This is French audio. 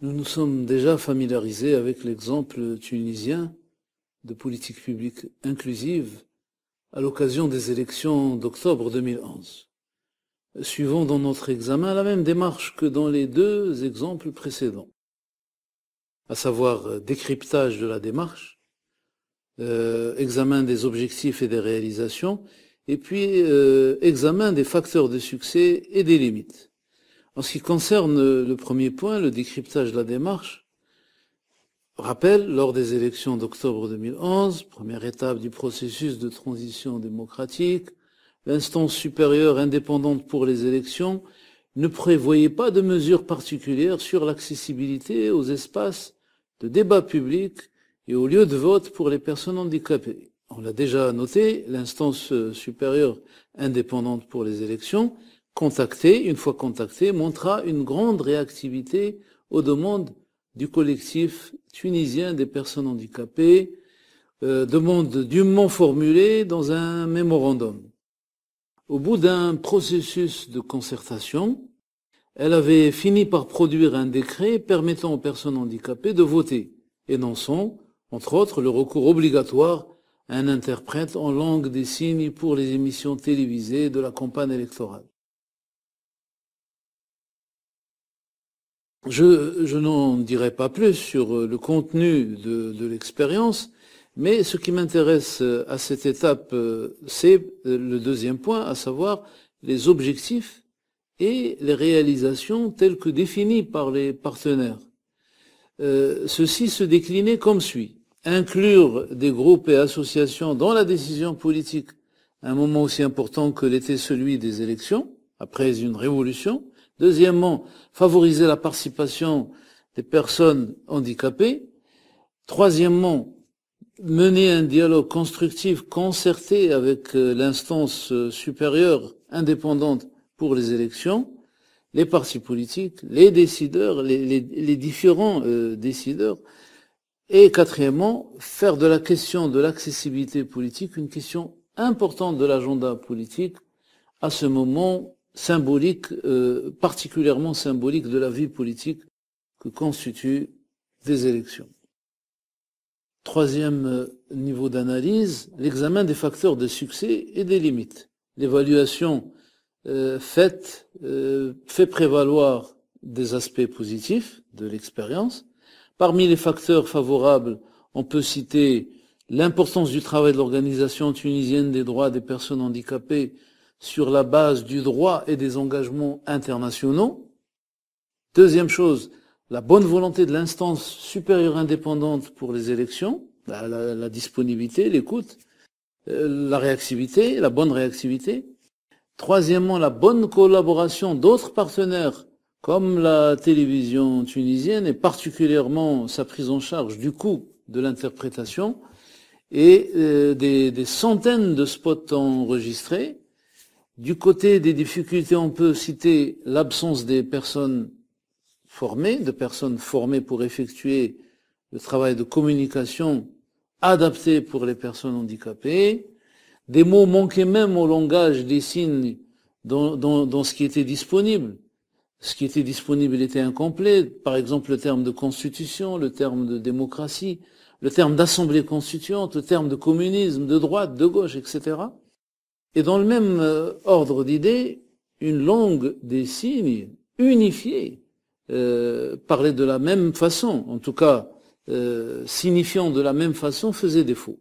Nous nous sommes déjà familiarisés avec l'exemple tunisien de politique publique inclusive à l'occasion des élections d'octobre 2011. Suivons dans notre examen la même démarche que dans les deux exemples précédents, à savoir décryptage de la démarche, examen des objectifs et des réalisations, et puis examen des facteurs de succès et des limites. En ce qui concerne le premier point, le décryptage de la démarche, rappel, lors des élections d'octobre 2011, première étape du processus de transition démocratique, l'instance supérieure indépendante pour les élections ne prévoyait pas de mesures particulières sur l'accessibilité aux espaces de débat public et aux lieux de vote pour les personnes handicapées. On l'a déjà noté, l'instance supérieure indépendante pour les élections, une fois contactée, montra une grande réactivité aux demandes du collectif tunisien des personnes handicapées, demandes dûment formulées dans un mémorandum. Au bout d'un processus de concertation, elle avait fini par produire un décret permettant aux personnes handicapées de voter, énonçant, entre autres, le recours obligatoire à un interprète en langue des signes pour les émissions télévisées de la campagne électorale. Je n'en dirai pas plus sur le contenu de l'expérience, mais ce qui m'intéresse à cette étape, c'est le deuxième point, à savoir les objectifs et les réalisations telles que définies par les partenaires. Ceci se déclinait comme suit. Inclure des groupes et associations dans la décision politique à un moment aussi important que l'était celui des élections, après une révolution. Deuxièmement, favoriser la participation des personnes handicapées. Troisièmement, mener un dialogue constructif, concerté avec l'instance supérieure indépendante pour les élections, les partis politiques, les décideurs, les différents décideurs. Et quatrièmement, faire de la question de l'accessibilité politique une question importante de l'agenda politique à ce moment symbolique, particulièrement symbolique de la vie politique que constituent des élections. Troisième niveau d'analyse, l'examen des facteurs de succès et des limites. L'évaluation fait prévaloir des aspects positifs de l'expérience. Parmi les facteurs favorables, on peut citer l'importance du travail de l'Organisation tunisienne des droits des personnes handicapées sur la base du droit et des engagements internationaux. Deuxième chose, la bonne volonté de l'instance supérieure indépendante pour les élections, la disponibilité, l'écoute, la réactivité, la bonne réactivité. Troisièmement, la bonne collaboration d'autres partenaires comme la télévision tunisienne et particulièrement sa prise en charge du coût de l'interprétation et des centaines de spots enregistrés. Du côté des difficultés, on peut citer l'absence des personnes formées, de personnes formées pour effectuer le travail de communication adapté pour les personnes handicapées. Des mots manquaient même au langage des signes dans ce qui était disponible. Ce qui était disponible était incomplet. Par exemple, le terme de constitution, le terme de démocratie, le terme d'assemblée constituante, le terme de communisme, de droite, de gauche, etc. Et dans le même ordre d'idées, une langue des signes unifiée, parlait de la même façon, en tout cas signifiant de la même façon, faisait défaut.